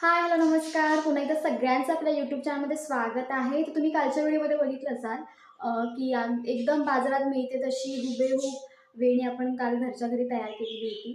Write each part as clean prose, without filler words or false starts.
हाय, hello, नमस्कार. पुन्हा एकदा सगळ्यांचं आपल्या यूट्यूब चॅनलमध्ये स्वागत आहे. तर तुम्ही कालच्या व्हिडिओमध्ये बघितलं असाल की एकदम बाजारात मिळते तशी हुबेहूब वेणी आपण काल घरच्या घरी तयार केलेली होती.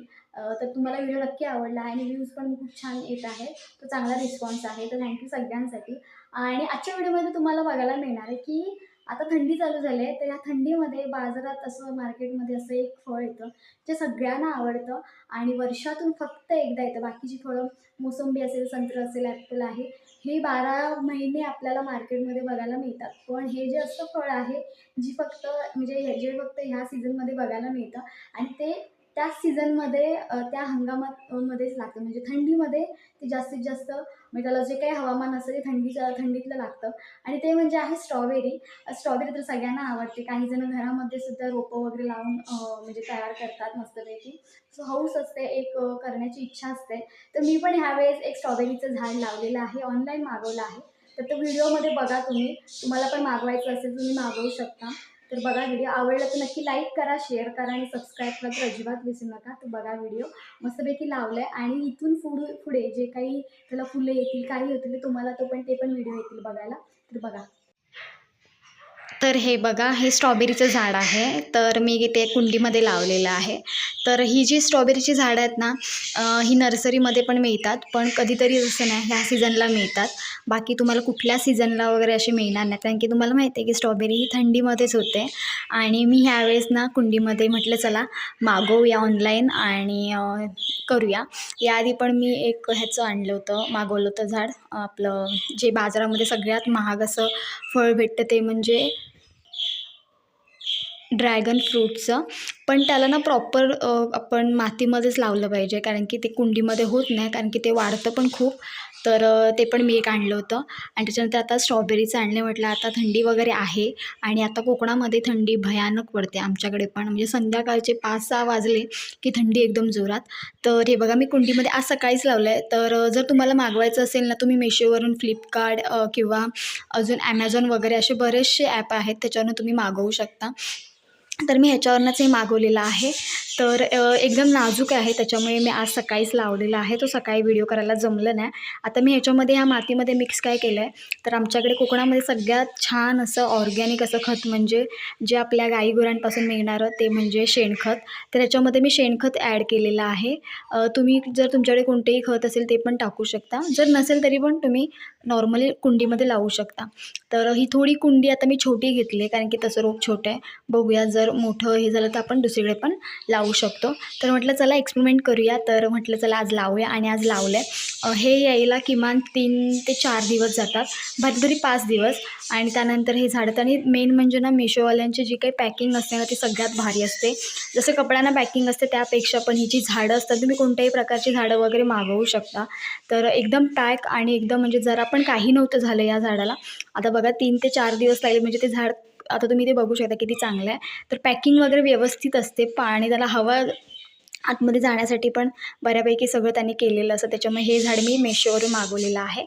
तर तुम्हाला व्हिडिओ नक्की आवडला आणि व्ह्यूज पण खूप छान येत आहे. तो चांगला रिस्पॉन्स आहे. तर थँक्यू सगळ्यांसाठी. आणि आजच्या व्हिडिओमध्ये तुम्हाला बघायला मिळणार आहे की आता थंडी चालू झाली आहे. तर या थंडीमध्ये बाजारात असं मार्केटमध्ये असं एक फळ येतं, जे सगळ्यांना आवडतं आणि वर्षातून फक्त एकदा येतं. बाकीची फळं मोसंबी असेल, संत्र असेल, ॲपल आहे, हे 12 महिने आपल्याला मार्केटमध्ये बघायला मिळतात. पण हे जे असं फळ आहे, जी फक्त म्हणजे जे फक्त ह्या सीझनमध्ये बघायला मिळतं आणि ते त्याच सीझनमध्ये त्या हंगामात मध्येच लागतं. म्हणजे थंडीमध्ये ते जास्तीत जास्त म्हणजे त्याला जे काही हवामान असतं ते थंडीतलं लागतं आणि ते म्हणजे आहे स्ट्रॉबेरी. स्ट्रॉबेरी तर सगळ्यांना आवडते. काही जण घरामध्ये सुद्धा रोपं वगैरे लावून म्हणजे तयार करतात मस्तपैकी. सो हौस असते, एक करण्याची इच्छा असते. तर मी पण ह्यावेळेस एक स्ट्रॉबेरीचं झाड लावलेलं आहे, ऑनलाईन मागवलं आहे. तर तो व्हिडिओमध्ये बघा तुम्ही. तुम्हाला पण मागवायचं असेल तुम्ही मागवू शकता. तर बघा, व्हिडिओ आवडला तर नक्की लाईक करा, शेअर करा आणि सबस्क्राईब करा तर अजिबात विसरू नका. तर बघा, व्हिडिओ मस्तपैकी लावलाय आणि इथून पुढे जे काही त्याला फुलं येतील, काही होतील ते तुम्हाला ते पण व्हिडिओ येतील बघायला. तर बघा. तर हे बघा, हे स्ट्रॉबेरीचं झाड आहे. तर मी ते कुंडीमध्ये लावलेलं आहे. तर ही जी स्ट्रॉबेरीची झाडं आहेत ना, ही नर्सरीमध्ये पण मिळतात, पण कधीतरी जसं नाही ह्या सीझनला मिळतात. बाकी तुम्हाला कुठल्या सीझनला वगैरे असे मिळणार नाही, कारण की तुम्हाला माहिती आहे की स्ट्रॉबेरी ही थंडीमध्येच होते. आणि मी ह्यावेळेस ना कुंडीमध्ये म्हटलं चला मागवूया ऑनलाईन आणि करूया. याआधी पण मी एक ह्याचं आणलं होतं, मागवलं होतं झाड, आपलं जे बाजारामध्ये सगळ्यात महाग असं फळ भेटतं ते म्हणजे ड्रॅगन फ्रूटचं. पण त्याला ना प्रॉपर आपण मातीमध्येच लावलं पाहिजे, कारण की ते कुंडीमध्ये होत नाही, कारण की ते वाढतं पण खूप. तर ते पण मी एक आणलं होतं आणि त्याच्यानंतर आता स्ट्रॉबेरीचं आणले. म्हटलं आता थंडी वगैरे आहे आणि आता कोकणामध्ये थंडी भयानक पडते आमच्याकडे पण, म्हणजे संध्याकाळचे 5-6 वाजले की थंडी एकदम जोरात. तर हे बघा, मी कुंडीमध्ये आज सकाळीच लावलं आहे. तर जर तुम्हाला मागवायचं असेल ना, तुम्ही मेशोवरून, फ्लिपकार्ट किंवा अजून ॲमेझॉन वगैरे असे बरेचसे ॲप आहेत, त्याच्यावरून तुम्ही मागवू शकता. तर मी ह्याच्यावरूनच हे मागवलेलं आहे. तर एकदम नाजूक आहे, त्याच्यामुळे मी आज सकाळीच लावलेला आहे. तो सकाळी व्हिडिओ करायला जमलं नाही. आता मी ह्याच्यामध्ये ह्या मातीमध्ये मिक्स काय केलं आहे, तर आमच्याकडे कोकणामध्ये सगळ्यात छान असं ऑर्गॅनिक असं खत म्हणजे जे आपल्या गाई गुरांपासून मिळणारं ते म्हणजे शेणखत. तर ह्याच्यामध्ये मी शेणखत ॲड केलेलं आहे. तुम्ही जर तुमच्याकडे कोणतेही खत असेल ते पण टाकू शकता. जर नसेल तरी पण तुम्ही नॉर्मली कुंडीमध्ये लावू शकता. तर ही थोडी कुंडी आता मी छोटी घेतली आहे, कारण की तसं रोप छोटं आहे. बघूया, जर मोठं हे झालं तर आपण दुसरीकडे पण लावू शकतो. तर म्हटलं चला एक्सपेरिमेंट करूया. तर म्हटलं चला आज लावूया आणि आज लावलं आहे. हे यायला किमान 3 ते 4 दिवस जातात, भारी तरी 5 दिवस. आणि त्यानंतर हे झाडं आणि मेन म्हणजे ना, मिशोवाल्यांची जी काही पॅकिंग असते ना ती सगळ्यात भारी असते. जसं कपड्यांना पॅकिंग असते त्यापेक्षा पण ही जी झाडं असतात, तुम्ही कोणत्याही प्रकारची झाडं वगैरे मागवू शकता. तर एकदम पॅक आणि एकदम म्हणजे जरा पण काही नव्हतं झालं या झाडाला. आता बघा, 3 ते 4 दिवस लागले म्हणजे ते झाड आता तुम्ही ते बघू शकता किती चांगलं आहे. तर पॅकिंग वगैरे व्यवस्थित असते. पाणी त्याला हवा आतमध्ये जाण्यासाठी पण बऱ्यापैकी सगळं त्यांनी केलेलं असतं. त्याच्यामुळे हे झाड मी मेशोवरून मागवलेलं आहे.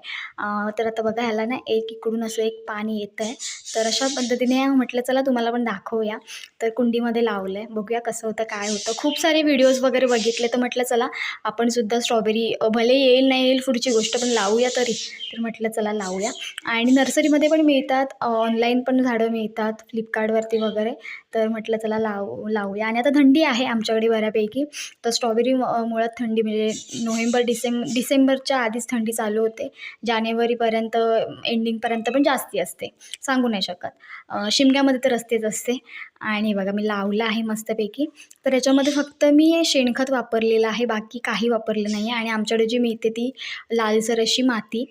तर आता बघा, ह्याला ना एक इकडून असं एक पाणी येतं आहे. तर अशा पद्धतीने म्हटलं चला तुम्हाला पण दाखवूया. तर कुंडीमध्ये लावलं आहे, बघूया कसं होतं, काय होतं. खूप सारे व्हिडिओज वगैरे बघितले, तर म्हटलं चला आपण सुद्धा स्ट्रॉबेरी भले येईल नाही येईल पुढची गोष्ट, पण लावूया तरी. तर म्हटलं चला लावूया. आणि नर्सरीमध्ये पण मिळतात, ऑनलाईन पण झाडं मिळतात फ्लिपकार्टवरती वगैरे. तर म्हटलं चला लावूया. आणि आता थंडी आहे आमच्याकडे बऱ्यापैकी. तर स्ट्रॉबेरी मुळात थंडी म्हणजे डिसेंबरच्या आधीच थंडी चालू होते. जानेवारीपर्यंत एंडिंगपर्यंत पण जास्ती असते, सांगू नाही शकत. शिमग्यामध्ये तर असतेच असते. आणि बघा, मी लावलं आहे मस्तपैकी. तर याच्यामध्ये फक्त मी शेणखत वापरलेलं आहे, बाकी काही वापरलं नाही आहे. आणि आमच्याकडे जी मिळते ती लालसर अशी माती,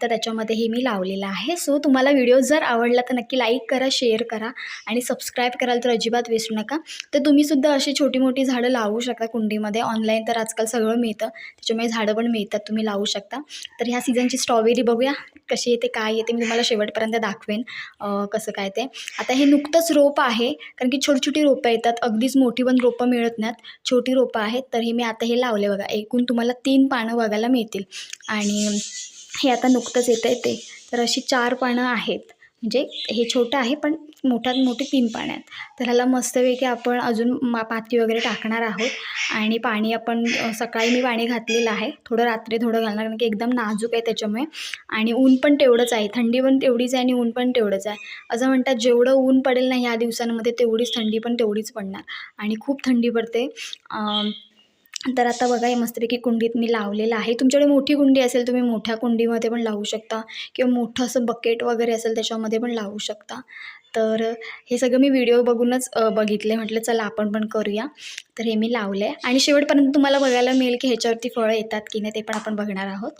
तर त्याच्यामध्ये हे मी लावलेलं आहे. सो तुम्हाला व्हिडिओ जर आवडला तर नक्की लाईक करा, शेअर करा आणि सबस्क्राईब कराल तर अजिबात विसरू नका. तर तुम्हीसुद्धा अशी छोटी मोठी झाडं लावू शकता कुंडीमध्ये. ऑनलाईन तर आजकाल सगळं मिळतं, त्याच्यामुळे झाडं पण मिळतात, तुम्ही लावू शकता. तर ह्या सीझनची स्ट्रॉबेरी बघूया कशी येते, काय येते, मी तुम्हाला शेवटपर्यंत दाखवेन कसं काय ते. आता हे नुकतंच रोप आहे, कारण की छोटी छोटी रोपं येतात, अगदीच मोठी पण रोपं मिळत नाहीत, छोटी रोपं आहेत. तर हे मी आता हे लावले बघा. एकूण तुम्हाला 3 पानं बघायला मिळतील. आणि हे आता नुकतंच येतं आहे ते. तर अशी 4 पानं आहेत, म्हणजे हे छोटं आहे पण मोठ्यात मोठी 3 पाने आहेत. तर ह्याला मस्तपैकी आपण अजून माती वगैरे टाकणार आहोत. आणि पाणी आपण सकाळी मी पाणी घातलेलं आहे, थोडं रात्री थोडं घालणार कारण की एकदम नाजूक आहे त्याच्यामुळे. आणि ऊन पण तेवढंच आहे, थंडी पण तेवढीच आहे आणि ऊन पण तेवढंच आहे. असं म्हणतात जेवढं ऊन पडेल ना ह्या दिवसांमध्ये तेवढीच थंडी पण तेवढीच पडणार आणि खूप थंडी पडते. तर आता बघा हे मस्तपैकी कुंडीत मी लावलेलं आहे. तुमच्याकडे मोठी कुंडी असेल तुम्ही मोठ्या कुंडीमध्ये पण लावू शकता किंवा मोठं असं बकेट वगैरे असेल त्याच्यामध्ये पण लावू शकता. तर हे सगळं मी व्हिडिओ बघूनच बघितले. म्हटलं चला आपण पण करूया. तर हे मी लावलं आहे आणि शेवटपर्यंत तुम्हाला बघायला मिळेल की ह्याच्यावरती फळं येतात की नाही ते पण आपण बघणार आहोत.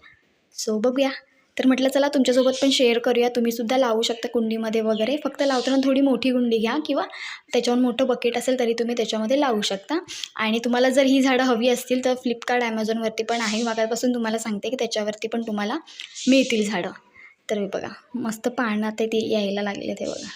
सो बघूया. तर म्हटलं चला तुमच्यासोबत पण शेअर करूया. तुम्हीसुद्धा लावू शकता कुंडीमध्ये वगैरे. फक्त लावताना थोडी मोठी कुंडी घ्या किंवा त्याच्यावर मोठं बकेट असेल तरी तुम्ही त्याच्यामध्ये लावू शकता. आणि तुम्हाला जर ही झाडं हवी असतील तर फ्लिपकार्ट, ॲमेझॉनवरती पण आहे. मागापासून तुम्हाला सांगते की त्याच्यावरती पण तुम्हाला मिळतील झाडं. तर हे बघा मस्त पानं आता ते यायला लागले ते बघा.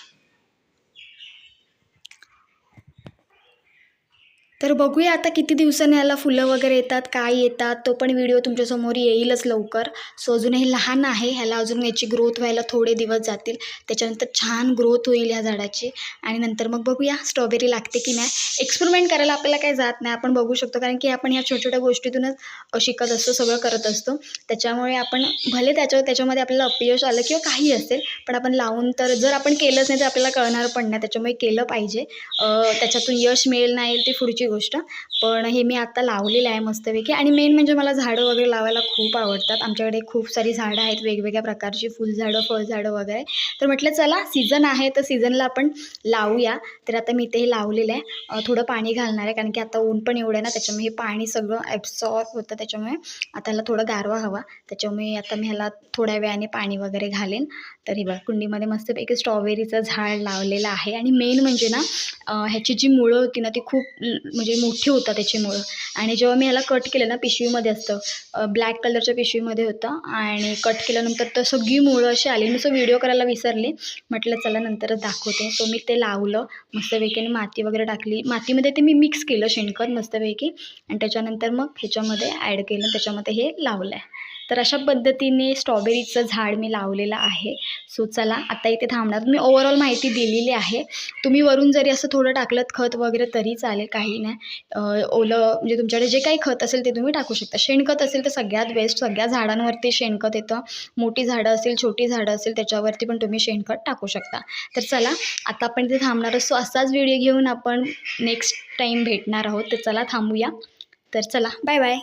तर बघूया आता किती दिवसांनी याला फुलं वगैरे येतात, काय येतात, तो पण व्हिडिओ तुमच्यासमोर येईलच लवकर. सो अजून हे लहान आहे, ह्याला अजून याची ग्रोथ व्हायला थोडे दिवस जातील. त्याच्यानंतर छान ग्रोथ होईल ह्या झाडाची आणि नंतर मग बघूया स्ट्रॉबेरी लागते की नाही. एक्सपेरिमेंट करायला आपल्याला काही जात नाही, आपण बघू शकतो कारण की आपण ह्या छोट्या छोट्या गोष्टीतूनच शिकत असतो, सगळं करत असतो. त्याच्यामुळे आपण भले त्याच्यामध्ये आपल्याला अपयश आलं किंवा काही असेल, पण आपण लावून तर जर आपण केलंच नाही तर आपल्याला कळणार पण नाही. त्याच्यामुळे केलं पाहिजे. त्याच्यातून यश मिळेल नाही येईल ती पुढची गोष्ट. पण हे मी आता लावलेलं आहे मस्तपैकी. आणि मेन म्हणजे मला झाडं वगैरे लावायला खूप आवडतात. आमच्याकडे खूप सारी झाडं आहेत वेगवेगळ्या प्रकारची, फुलझाडं, फळझाडं वगैरे. तर म्हटलं चला सीझन आहे तर सीझनला आपण लावूया. तर आता मी ते लावलेलं आहे. थोडं पाणी घालणार आहे कारण की आता ऊन पण एवढं आहे ना, त्याच्यामुळे हे पाणी सगळं ॲब्सॉर्ब होतं. त्याच्यामुळे आता ह्याला थोडं गारवा हवा. त्याच्यामुळे आता मी ह्याला थोड्या वेळाने पाणी वगैरे घालेन. तर हे बघा कुंडीमध्ये मस्तपैकी स्ट्रॉबेरीचं झाड लावलेलं आहे. आणि मेन म्हणजे ना ह्याची जी मुळं होती ना ती खूप म्हणजे मोठी होतात त्याची मुळं. आणि जेव्हा मी ह्याला कट केलं ना, पिशवीमध्ये असतं, ब्लॅक कलरच्या पिशवीमध्ये होतं आणि कट केल्यानंतर तर सगळी मुळं अशी आली. मी व्हिडिओ करायला विसरले, म्हटलं चला नंतरच दाखवते. सो मी ते लावलं मस्तपैकी आणि माती वगैरे टाकली. मातीमध्ये ते मी मिक्स केलं शेणखत मस्तपैकी आणि त्याच्यानंतर मग ह्याच्यामध्ये ॲड केलं, त्याच्यामध्ये हे लावलं आहे. तर अशा पद्धतीने स्ट्रॉबेरीचं झाड मी लावलेलं आहे. सो चला आता इथे थांबणार. मी ओव्हरऑल माहिती दिलेली आहे. तुम्ही वरून जरी असं थोडं टाकलं खत वगैरे तरी चालेल, काही नाही. ओलं म्हणजे तुमच्याकडे जे काही खत असेल ते तुम्ही टाकू शकता. शेणखत असेल तर सगळ्यात बेस्ट. सगळ्या झाडांवरती शेणखत येतं. मोठी झाडं असेल, छोटी झाडं असेल त्याच्यावरती पण तुम्ही शेणखत टाकू शकता. तर चला आता आपण इथे थांबणार असतो. असाच व्हिडिओ घेऊन आपण नेक्स्ट टाईम भेटणार आहोत. तर चला थांबूया. तर चला बाय बाय.